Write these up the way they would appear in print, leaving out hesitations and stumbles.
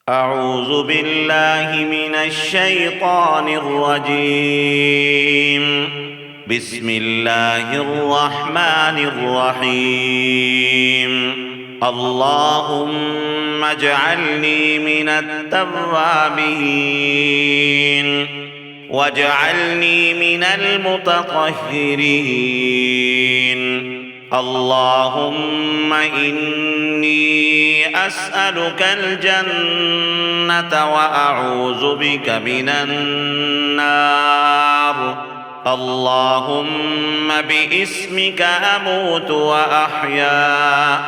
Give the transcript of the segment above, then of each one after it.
أعوذ بالله من الشيطان الرجيم. بسم الله الرحمن الرحيم. اللهم اجعلني من التوابين واجعلني من المتطهرين. اللهم إني أسألك الجنة وأعوذ بك من النار. اللهم باسمك أموت وأحيا.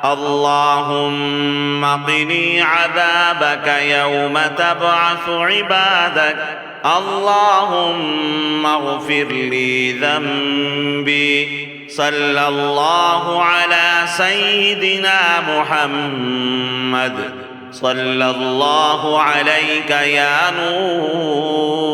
اللهم قني عذابك يوم تبعث عبادك. اللهم اغفر لي ذنبي. صلى الله على سيدنا محمد. صلى الله عليك يا نور.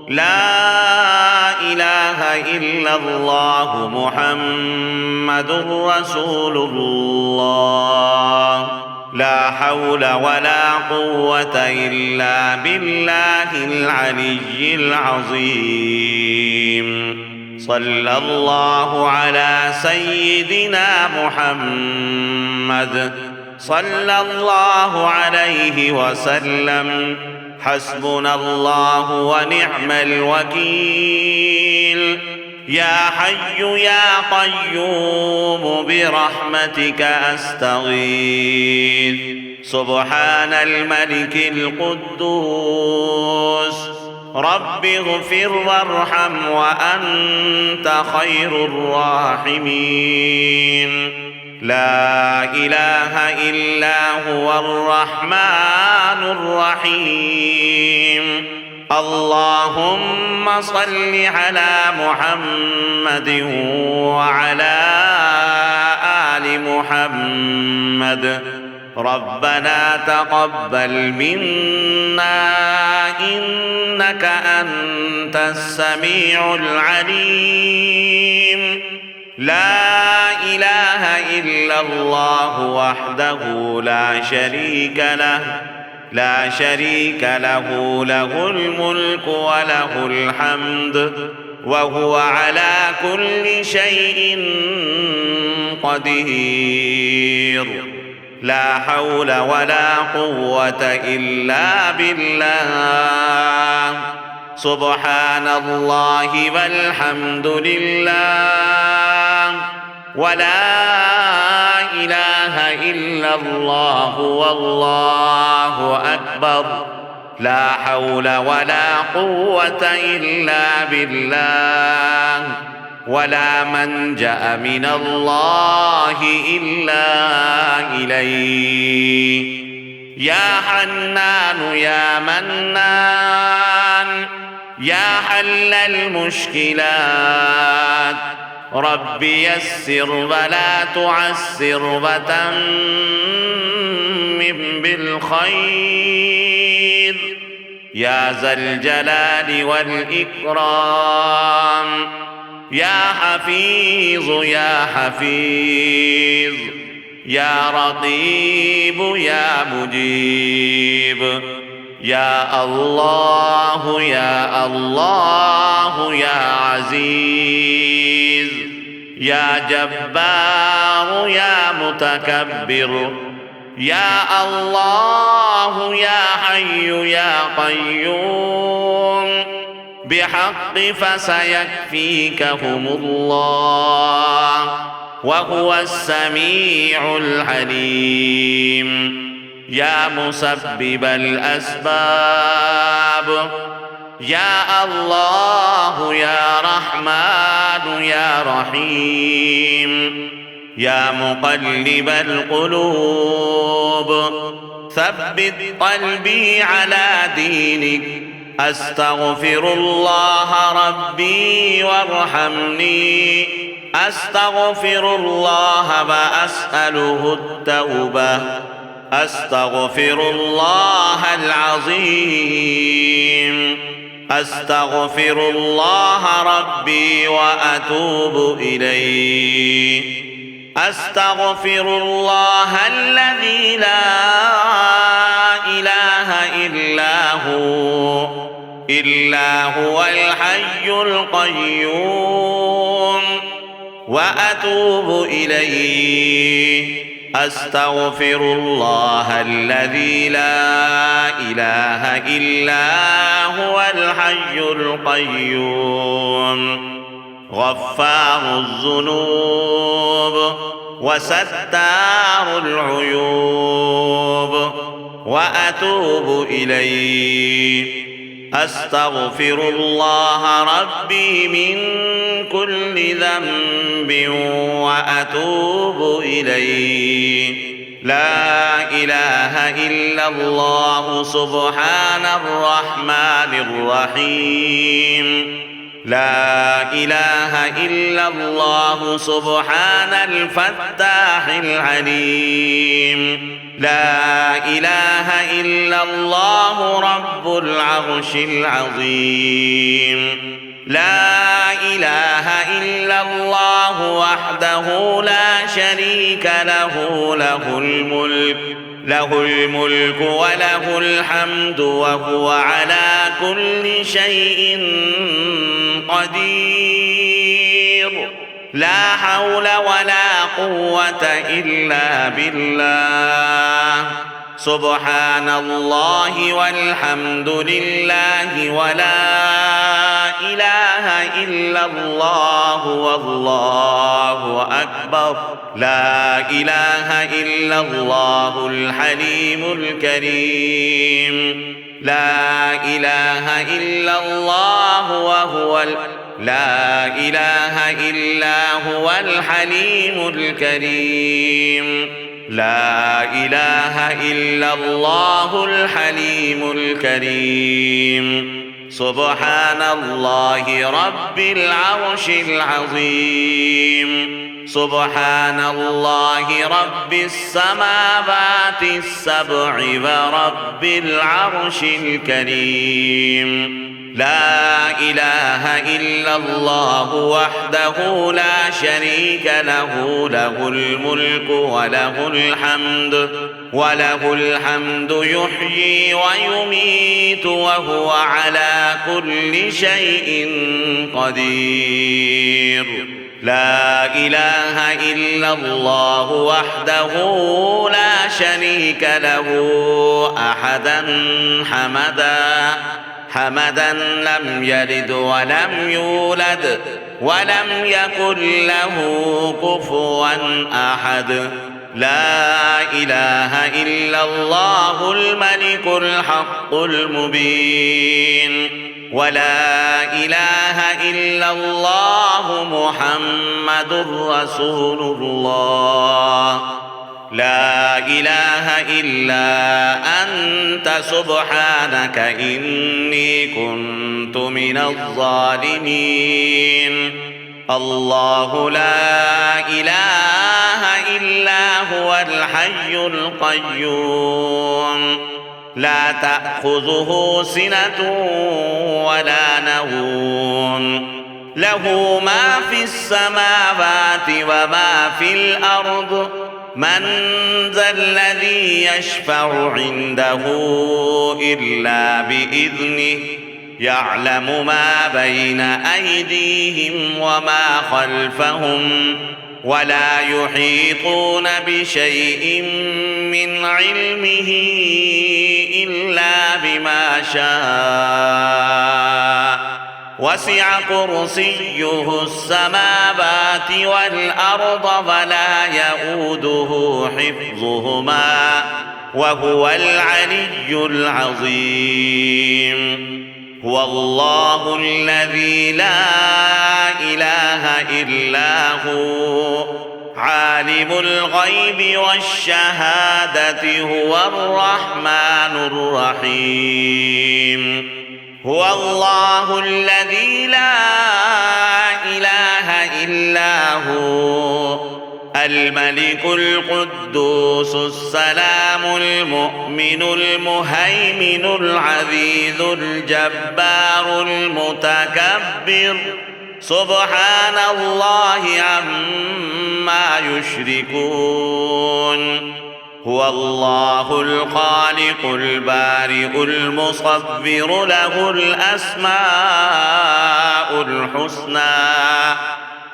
لا إله إلا الله محمد رسول الله. لا حول ولا قوة إلا بالله العلي العظيم. صلى الله على سيدنا محمد. صلى الله عليه وسلم. حسبنا الله ونعم الوكيل. يا حي يا قيوم برحمتك أستغيث. سبحان الملك القدوس. رب اغفر وارحم وأنت خير الراحمين. لا إله إلا هو الرحمن الرحيم. اللهم صل على محمد وعلى آل محمد. ربنا تقبل منا إنك أنت السميع العليم. لا إله إلا الله وحده لا شريك له. لا شريك له. له الملك وله الحمد وهو على كل شيء قدير. لا حول ولا قوة إلا بالله. سبحان الله والحمد لله ولا إله إلا الله والله أكبر. لا حول ولا قوة إلا بالله. ولا منجأ من الله إلا إليه. يا حنان يا منان يا حل المشكلات. رب يسر ولا تعسر وتمم بالخير. يا ذا الجلال والإكرام. يا حفيظ يا حفيظ. يا رقيب يا مجيب. يا الله يا الله يا عزيز. يا جبار يا متكبر. يا الله يا حي يا قيوم. بحق فسيكفيكهم الله وهو السميع العليم. يا مسبب الأسباب. يا الله يا رحمن يا رحيم. يا مقلب القلوب ثبت قلبي على دينك. أستغفر الله ربي وارحمني. أستغفر الله وأسأله التوبة. أستغفر الله العظيم. أستغفر الله ربي وأتوب إليه. أستغفر الله الذي لا إلا هو الحي القيوم وأتوب إليه أستغفر الله الذي لا إله إلا هو الحي القيوم غفار الذنوب وستار العيوب وأتوب إليه أستغفر الله ربي من كل ذنب وأتوب إليه لا إله إلا الله سبحان الرحمن الرحيم لا إله إلا الله سبحان الفتاح العليم لا إله إلا الله رب العرش العظيم لا إله إلا الله وحده لا شريك له له الملك وله الحمد وهو على كل شيء قدير لا حول ولا قوة إلا بالله سبحان الله والحمد لله ولا إله إلا الله والله أكبر لا إله إلا الله الحليم الكريم لا إله إلا الله لا إله إلا هو الحليم الكريم لا إله إلا الله الحليم الكريم سبحان الله رب العرش العظيم سبحان الله رب السماوات السبع ورب العرش الكريم لا إله إلا الله وحده لا شريك له له الملك وله الحمد يحيي ويميت وهو على كل شيء قدير لا إله إلا الله وحده لا شريك له أحدا حمدا لم يلد ولم يولد ولم يكن له كفوا أحد لا إله إلا الله الملك الحق المبين ولا إله إلا الله محمد رسول الله لا إله إلا أنت سبحانك إني كنت من الظالمين الله لا إله إلا هو الحي القيوم لا تأخذه سنة ولا نوم له ما في السماوات وما في الأرض من ذا الذي يشفع عنده إلا بإذنه يعلم ما بين أيديهم وما خلفهم ولا يحيطون بشيء من علمه إلا بما شاء وسع كرسيه السماوات والأرض فلا يؤوده حفظهما وهو العلي العظيم هو الله الذي لا إله إلا هو عالم الغيب والشهادة هو الرحمن الرحيم هو الله الذي لا إله إلا هو الملك القدوس السلام المؤمن المهيمن العزيز الجبار المتكبر سبحان الله عما يشركون هو الله الخالق البارئ المصور له الأسماء الحسنى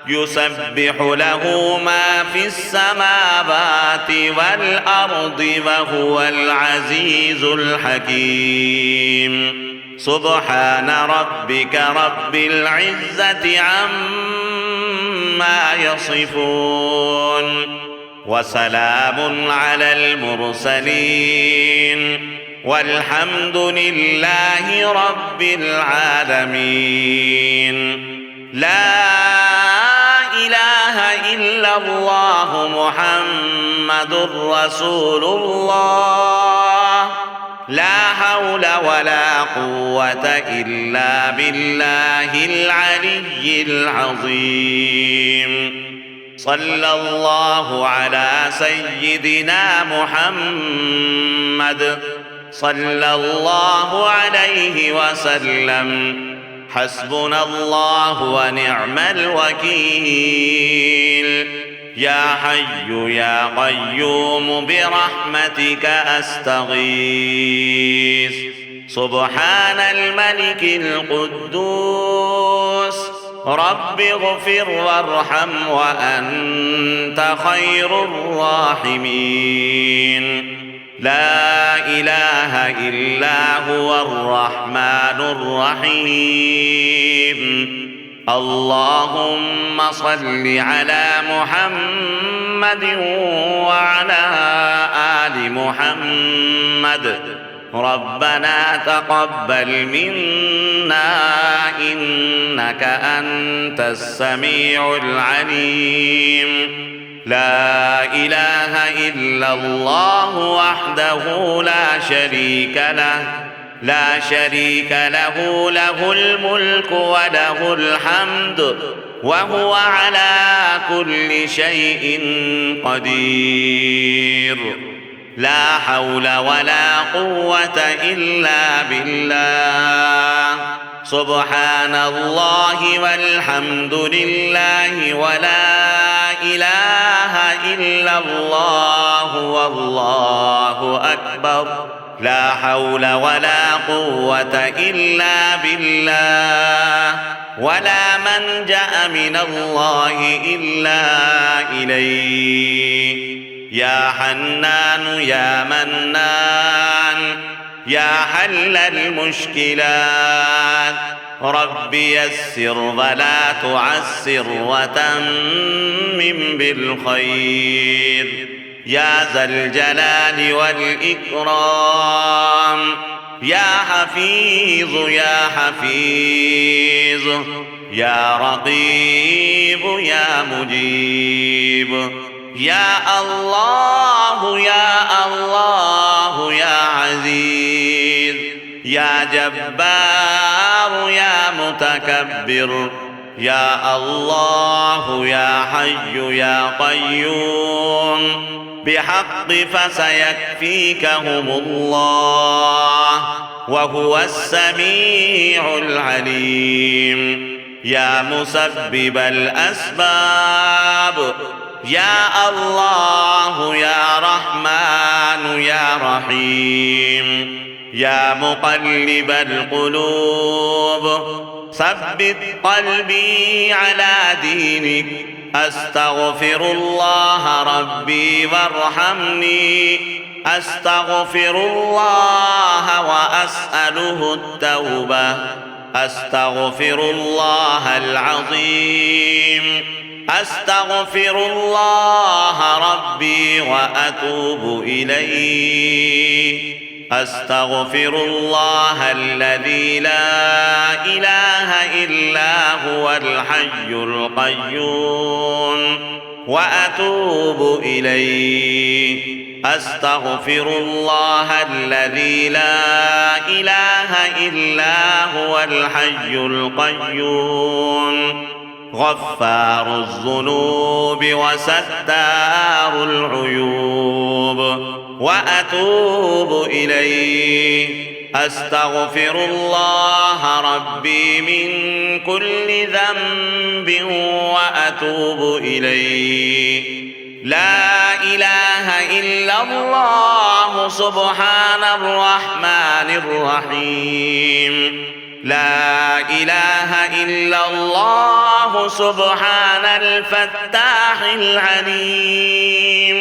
يسبح له ما في السماوات والأرض وهو العزيز الحكيم سبحان ربك رب العزة عما يصفون وسلام على المرسلين والحمد لله رب العالمين. لا إله إلا الله محمد رسول الله. لا حول ولا قوة إلا بالله العلي العظيم. صلى الله على سيدنا محمد صلى الله عليه وسلم. حسبنا الله ونعم الوكيل. يا حي يا قيوم برحمتك أستغيث. سبحان الملك القدوس رب اغفر وارحم وأنت خير الراحمين. لا إله إلا هو الرحمن الرحيم. اللهم صل على محمد وعلى آل محمد. ربنا تقبل منا إنك أنت السميع العليم. لا إله إلا الله وحده لا شريك له له الملك وله الحمد وهو على كل شيء قدير. لا حول ولا قوة إلا بالله. سبحان الله والحمد لله ولا إله إلا الله والله أكبر. لا حول ولا قوة إلا بالله. ولا منجأ من الله إلا إليه. يا حنان يا منان يا حل المشكلات رب يسر ولا تعسر وتمم بالخير. يا ذا الجلال والإكرام. يا حفيظ يا حفيظ يا رقيب يا مجيب. يا الله يا الله يا عزيز يا جبار يا متكبر. يا الله يا حي يا قيوم بحق فسيكفيكهم الله وهو السميع العليم. يا مسبب الأسباب. يا الله يا رحمن يا رحيم. يا مقلب القلوب ثبت قلبي على دينك. أستغفر الله ربي وارحمني. أستغفر الله وأسأله التوبة. أستغفر الله العظيم. أستغفر الله ربي وأتوب إليه. أستغفر الله الذي لا إله إلا هو الحي القيوم وأتوب إليه. أستغفر الله الذي لا إله إلا هو الحي القيوم غفار الذنوب وستار العيوب وأتوب إليه. أستغفر الله ربي من كل ذنب وأتوب إليه. لا إله إلا الله سبحان الرحمن الرحيم لا إله إلا الله سبحان الفتاح العليم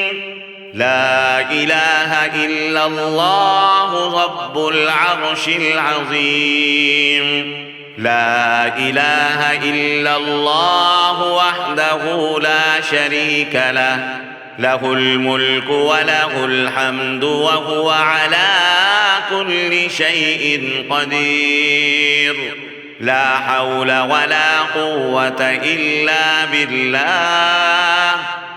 لا إله إلا الله رب العرش العظيم لا إله إلا الله وحده لا شريك له له الملك وله الحمد وهو على كل شيء قدير لا حول ولا قوة إلا بالله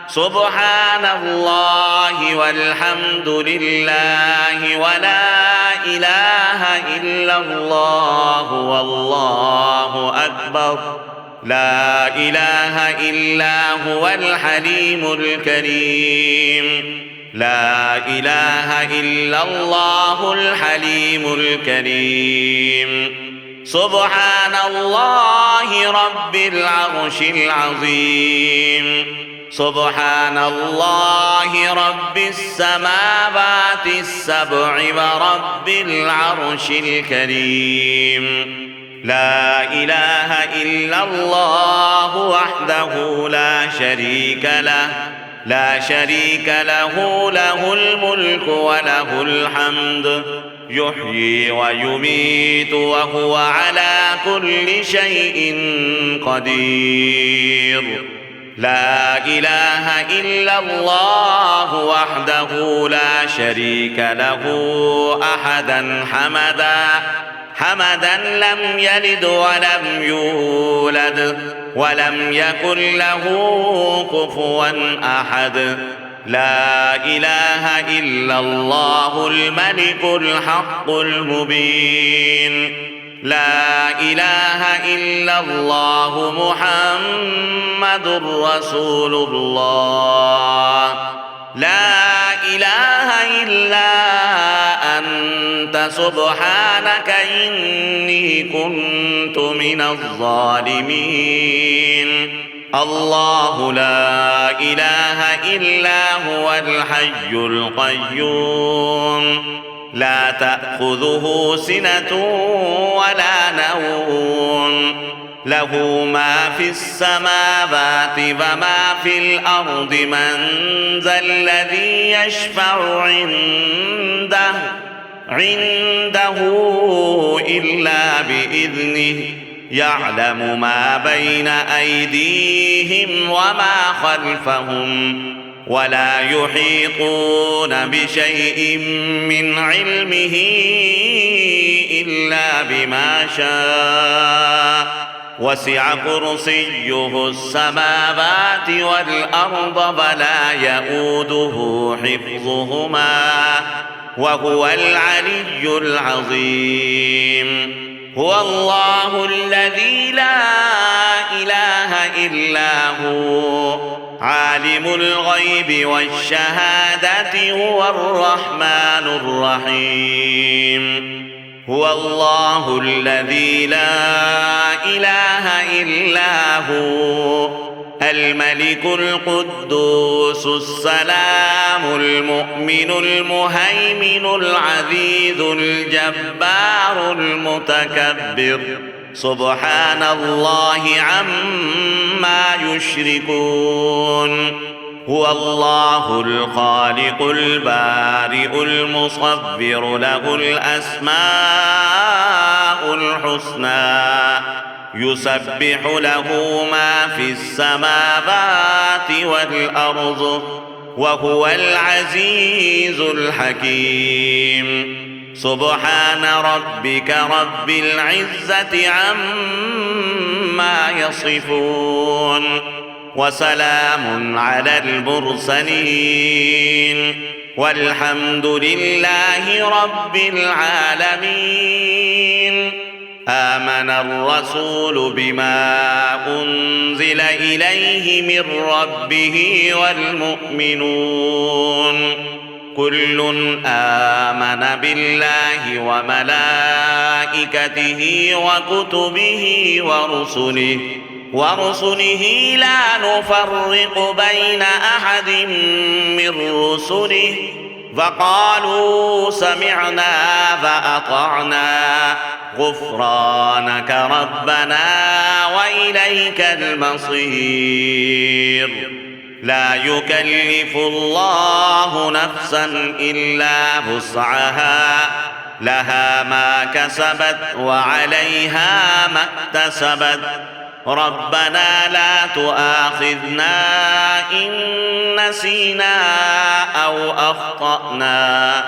سبحان الله والحمد لله ولا إله إلا الله والله أكبر لا إله إلا هو الحليم الكريم لا إله إلا الله الحليم الكريم سبحان الله رب العرش العظيم سبحان الله رب السماوات السبع ورب العرش الكريم لا إله إلا الله وحده لا شريك له له الملك وله الحمد يحيي ويميت وهو على كل شيء قدير لا إله إلا الله وحده لا شريك له أحدا حمدا لم يلد ولم يولد ولم يكن له كفوا أحد لا إله إلا الله الملك الحق المبين لا إله إلا الله محمد رسول الله لا إله إلا أنت سبحانك إني كنت من الظالمين الله لا إله إلا هو الحي القيوم لا تأخذه سنة ولا نوم له ما في السماوات وما في الأرض من ذا الذي يشفع عنده إلا بإذنه يعلم ما بين أيديهم وما خلفهم ولا يحيطون بشيء من علمه إلا بما شاء وسع كرسيه السماوات والأرض ولا يؤوده حفظهما وهو العلي العظيم هو الله الذي لا إله إلا هو عالم الغيب والشهادة هو الرحمن الرحيم هو الله الذي لا إله إلا هو الملك القدوس السلام المؤمن المهيمن العزيز الجبار المتكبر سبحان الله عما يشركون هو الله الخالق البارئ المصور له الأسماء الحسنى يسبح له ما في السماوات والأرض وهو العزيز الحكيم سبحان ربك رب العزة عما يصفون وسلام على المرسلين والحمد لله رب العالمين آمن الرسول بما أنزل إليه من ربه والمؤمنون كل آمن بالله وملائكته وكتبه ورسله ورسله لا نفرق بين أحد من رسله فقالوا سمعنا فأطعنا غفرانك ربنا وإليك المصير لا يكلف الله نفسا إلا وسعها لها ما كسبت وعليها ما اكتسبت ربنا لا تؤاخذنا إن نسينا أو أخطأنا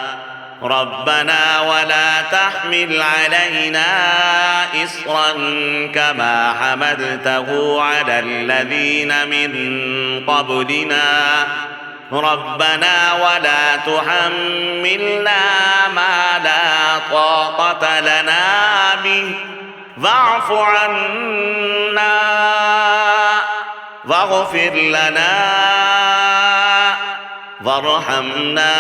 ربنا ولا تحمل علينا إصرا كما حملته على الذين من قبلنا ربنا ولا تحملنا ما لا طاقة لنا به فاعف عنا واغفر لنا وارحمنا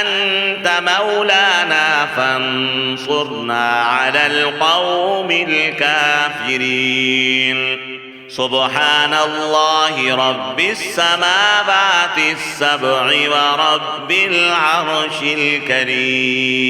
أنت مولانا فانصرنا على القوم الكافرين سبحان الله رب السماوات السبع ورب العرش الكريم